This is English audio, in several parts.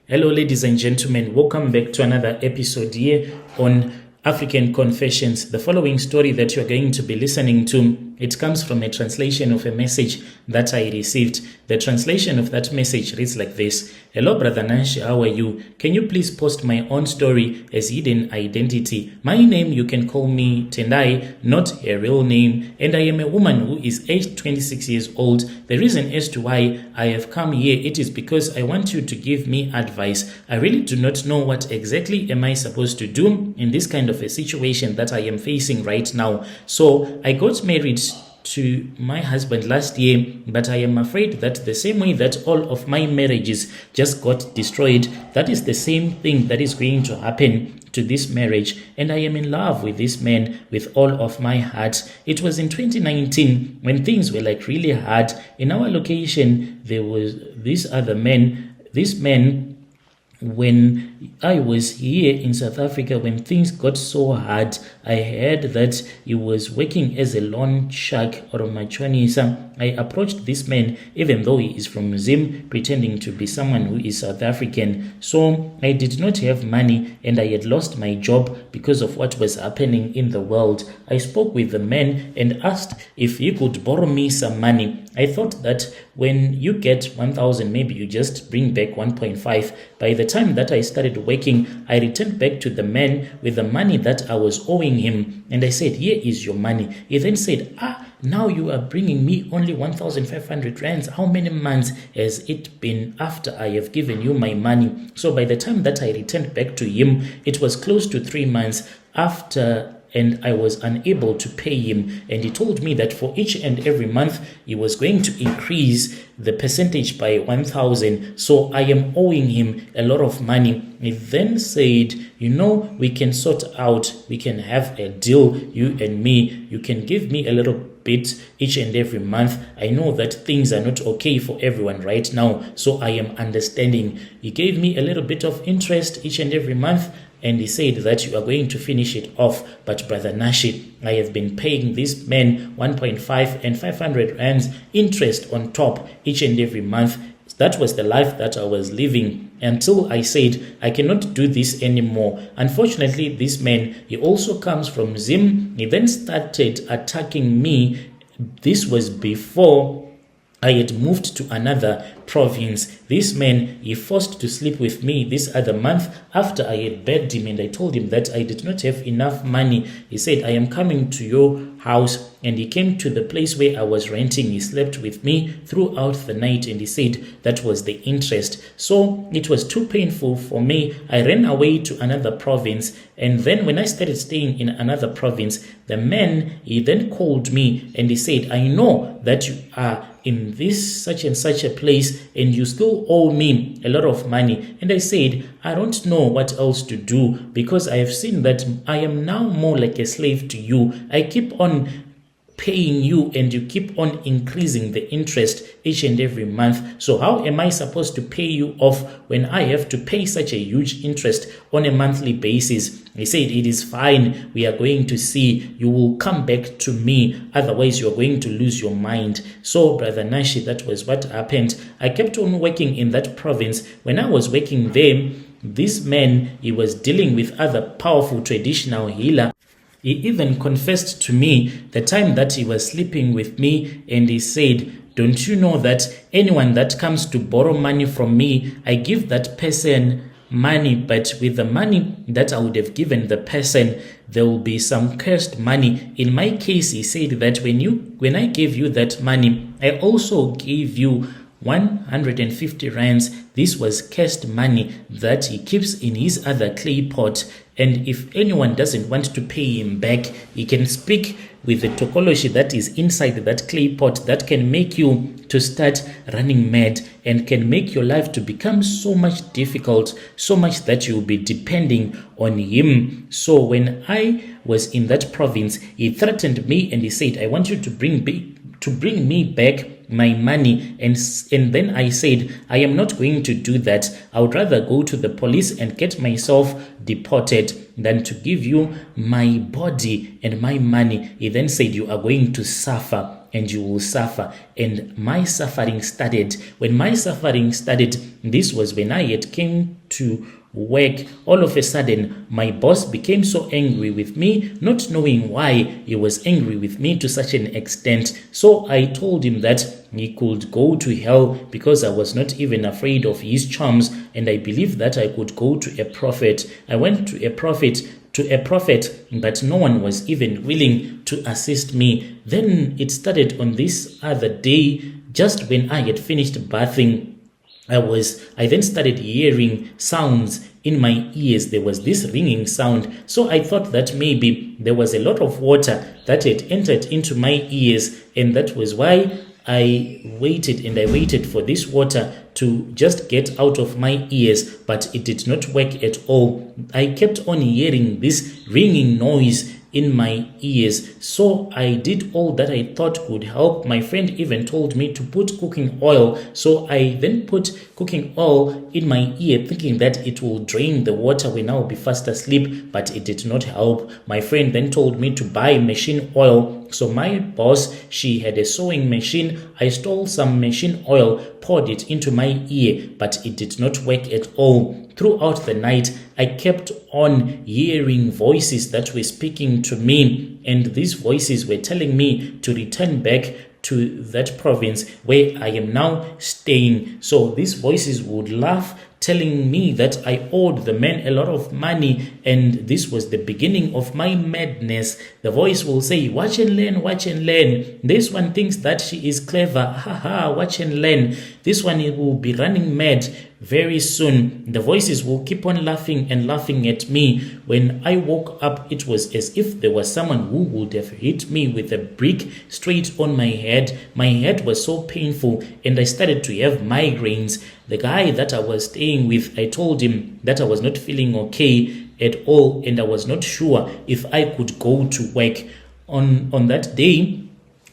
Hello, ladies and gentlemen. Welcome back to another episode here on African Confessions. The following story that you're going to be listening to, it comes from a translation of a message that I received. The translation of that message reads like this. Hello, Brother Nanshi, how are you? Can you please post my own story as hidden identity? My name, you can call me Tendai, not a real name, and I am a woman who is aged 26 years old. The reason as to why I have come here, it is because I want you to give me advice. I really do not know what exactly am I supposed to do in this kind of a situation that I am facing right now. So I got married to my husband last year, but I am afraid that the same way that all of my marriages just got destroyed, that is the same thing that is going to happen to this marriage. And I am in love with this man with all of my heart. It was in 2019 when things were like really hard. In our location, there was this man, when I was here in South Africa, when things got so hard, I heard that he was working as a loan shark or a machonisa. I approached this man, even though he is from Zim, pretending to be someone who is South African. So I did not have money and I had lost my job because of what was happening in the world. I spoke with the man and asked if he could borrow me some money. I thought that when you get 1,000, maybe you just bring back 1.5. By the time that I started working, I returned back to the man with the money that I was owing him. And I said, here is your money. He then said, now you are bringing me only 1,500 rands. How many months has it been after I have given you my money? So by the time that I returned back to him, it was close to 3 months after, and I was unable to pay him. And he told me that for each and every month, he was going to increase the percentage by 1,000. So I am owing him a lot of money. He then said, we can sort out, we can have a deal, you and me. You can give me a little bit each and every month. I know that things are not okay for everyone right now, so I am understanding. He gave me a little bit of interest each and every month, and he said that you are going to finish it off. But Brother Nashi, I have been paying this man 1.5 and 500 rands interest on top each and every month. That was the life that I was living until I said, I cannot do this anymore. Unfortunately, this man, he also comes from Zim. He then started attacking me. This was before I had moved to another province. This man, he forced to sleep with me this other month after I had begged him and I told him that I did not have enough money. He said, I am coming to your house, and he came to the place where I was renting. He slept with me throughout the night and he said that was the interest. So it was too painful for me. I ran away to another province, and then when I started staying in another province, the man, he then called me and he said, I know that you are in this such and such a place and you still owe me a lot of money. And I said, I don't know what else to do because I have seen that I am now more like a slave to you. I keep on paying you and you keep on increasing the interest each and every month. So how am I supposed to pay you off when I have to pay such a huge interest on a monthly basis? He said, it is fine. We are going to see. You will come back to me. Otherwise, you're going to lose your mind. So, Brother Nashi, that was what happened. I kept on working in that province. When I was working there, this man, he was dealing with other powerful traditional healer. He even confessed to me the time that he was sleeping with me, and he said, don't you know that anyone that comes to borrow money from me, I give that person money, but with the money that I would have given the person, there will be some cursed money. In my case, he said that when I gave you that money, I also gave you 150 rands. This was cursed money that he keeps in his other clay pot. And if anyone doesn't want to pay him back, he can speak with the tokology that is inside that clay pot that can make you to start running mad and can make your life to become so much difficult, so much that you'll be depending on him. So when I was in that province, he threatened me and he said, I want you to bring me back my money, and then I said, I am not going to do that. I would rather go to the police and get myself deported than to give you my body and my money. He then said, you are going to suffer. and you will suffer. And my suffering started. When my suffering started, this was when I had came to work. All of a sudden, my boss became so angry with me, not knowing why he was angry with me to such an extent. So I told him that he could go to hell because I was not even afraid of his charms, and I believed that I could go to a prophet. I went to a prophet, but no one was even willing to assist me. Then it started on this other day, just when I had finished bathing. I then started hearing sounds in my ears. There was this ringing sound. So I thought that maybe there was a lot of water that had entered into my ears, and that was why I waited for this water to just get out of my ears, but it did not work at all. I kept on hearing this ringing noise in my ears. So I did all that I thought could help. My friend even told me to put cooking oil. So I then put cooking oil in my ear, thinking that it will drain the water when I will be fast asleep, but it did not help. My friend then told me to buy machine oil. So my boss, she had a sewing machine. I stole some machine oil, poured it into my ear, but it did not work at all. Throughout the night, I kept on hearing voices that were speaking to me, and these voices were telling me to return back to that province where I am now staying. So these voices would laugh, telling me that I owed the man a lot of money, and this was the beginning of my madness. The voice will say, watch and learn, watch and learn. This one thinks that she is clever, haha, watch and learn. This one will be running mad very soon. The voices will keep on laughing and laughing at me. When I woke up, it was as if there was someone who would have hit me with a brick straight on my head. My head was so painful, and I started to have migraines. The guy that I was staying with, I told him that I was not feeling okay at all, and I was not sure if I could go to work. On that day,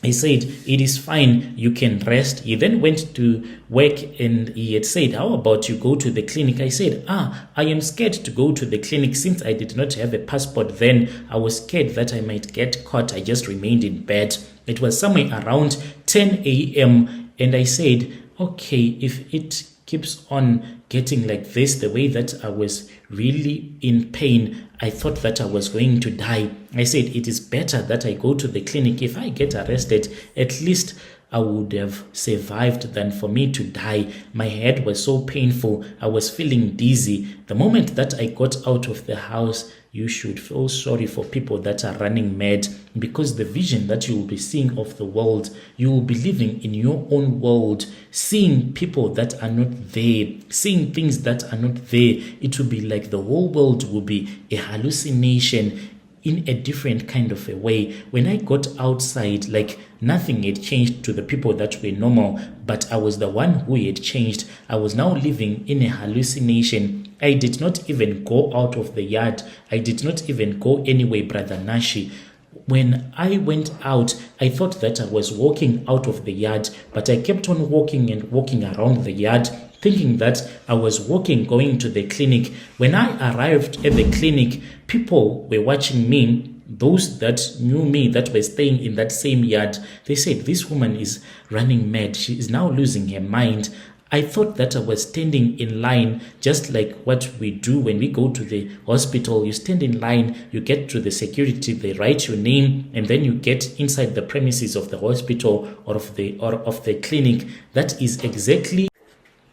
he said, it is fine, you can rest. He then went to work, and he had said, how about you go to the clinic? I said, I am scared to go to the clinic since I did not have a passport then. I was scared that I might get caught. I just remained in bed. It was somewhere around 10 a.m. and I said, okay, if it keeps on getting like this, the way that I was really in pain, I thought that I was going to die. I said, it is better that I go to the clinic. If I get arrested, at least I would have survived than for me to die. My head was so painful. I was feeling dizzy. The moment that I got out of the house, you should feel sorry for people that are running mad, because the vision that you will be seeing of the world, you will be living in your own world, seeing people that are not there, seeing things that are not there. It will be like the whole world will be a hallucination in a different kind of a way. When I got outside, like nothing had changed to the people that were normal, but I was the one who had changed. I was now living in a hallucination. I did not even go out of the yard. I did not even go anywhere, Brother Nashi. When I went out, I thought that I was walking out of the yard, but I kept on walking and walking around the yard, thinking that I was walking, going to the clinic. When I arrived at the clinic, people were watching me. Those that knew me, that were staying in that same yard, they said, this woman is running mad. She is now losing her mind. I thought that I was standing in line, just like what we do when we go to the hospital. You stand in line, you get to the security, they write your name, and then you get inside the premises of the hospital or of the clinic. That is exactly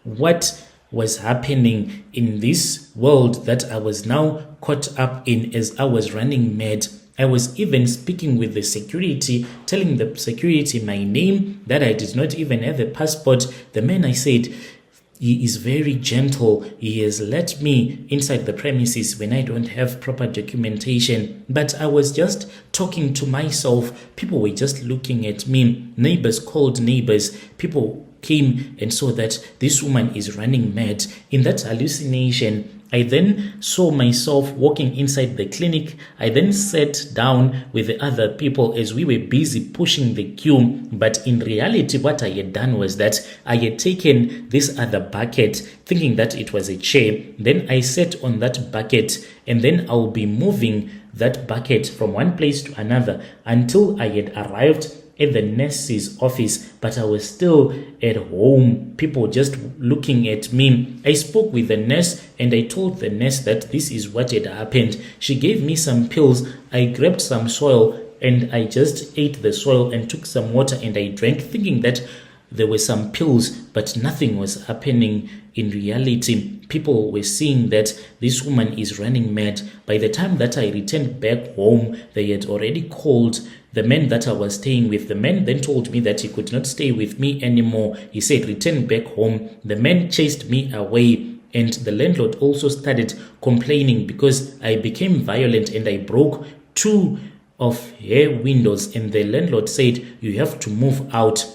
what was happening in this world that I was now caught up in as I was running mad. I was even speaking with the security, telling the security my name, that I did not even have a passport. The man, I said, he is very gentle. He has let me inside the premises when I don't have proper documentation. But I was just talking to myself. People were just looking at me. Neighbors called neighbors. People came and saw that this woman is running mad. In that hallucination, I then saw myself walking inside the clinic. I then sat down with the other people as we were busy pushing the queue. But in reality, what I had done was that I had taken this other bucket, thinking that it was a chair. Then I sat on that bucket, and then I'll be moving that bucket from one place to another until I had arrived at the nurse's office, but I was still at home, people just looking at me. I spoke with the nurse and I told the nurse that this is what had happened. She gave me some pills. I grabbed some soil and I just ate the soil and took some water and I drank, thinking that there were some pills, but nothing was happening in reality. People were seeing that this woman is running mad. By the time that I returned back home, they had already called the man that I was staying with. The man then told me that he could not stay with me anymore. He said, return back home. The man chased me away. And the landlord also started complaining because I became violent and I broke 2 of her windows. And the landlord said, you have to move out.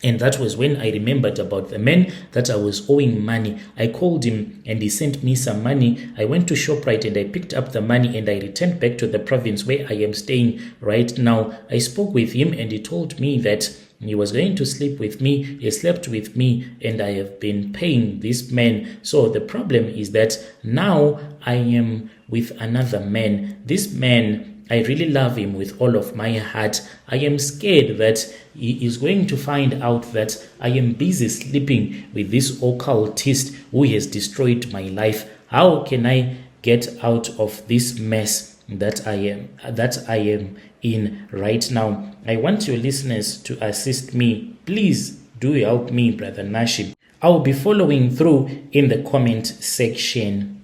And that was when I remembered about the man that I was owing money. I called him and he sent me some money. I went to ShopRite and I picked up the money and I returned back to the province where I am staying right now. I spoke with him and he told me that he was going to sleep with me. He slept with me and I have been paying this man. So the problem is that now I am with another man. This man, I really love him with all of my heart. I am scared that he is going to find out that I am busy sleeping with this occultist who has destroyed my life. How can I get out of this mess that I am in right now? I want your listeners to assist me. Please do help me, Brother Nashib. I'll be following through in the comment section.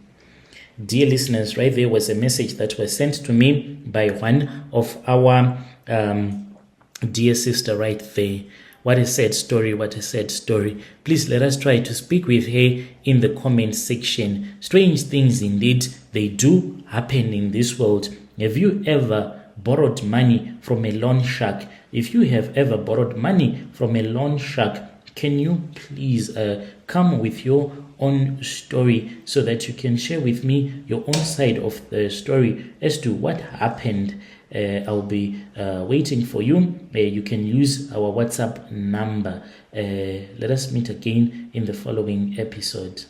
Dear listeners, right there was a message that was sent to me by one of our dear sister right there. What a sad story, what a sad story. Please let us try to speak with her in the comment section. Strange things indeed, they do happen in this world. Have you ever borrowed money from a loan shark? If you have ever borrowed money from a loan shark, can you please come with your own story so that you can share with me your own side of the story as to what happened? I'll be waiting for you. You can use our WhatsApp number. Let us meet again in the following episode.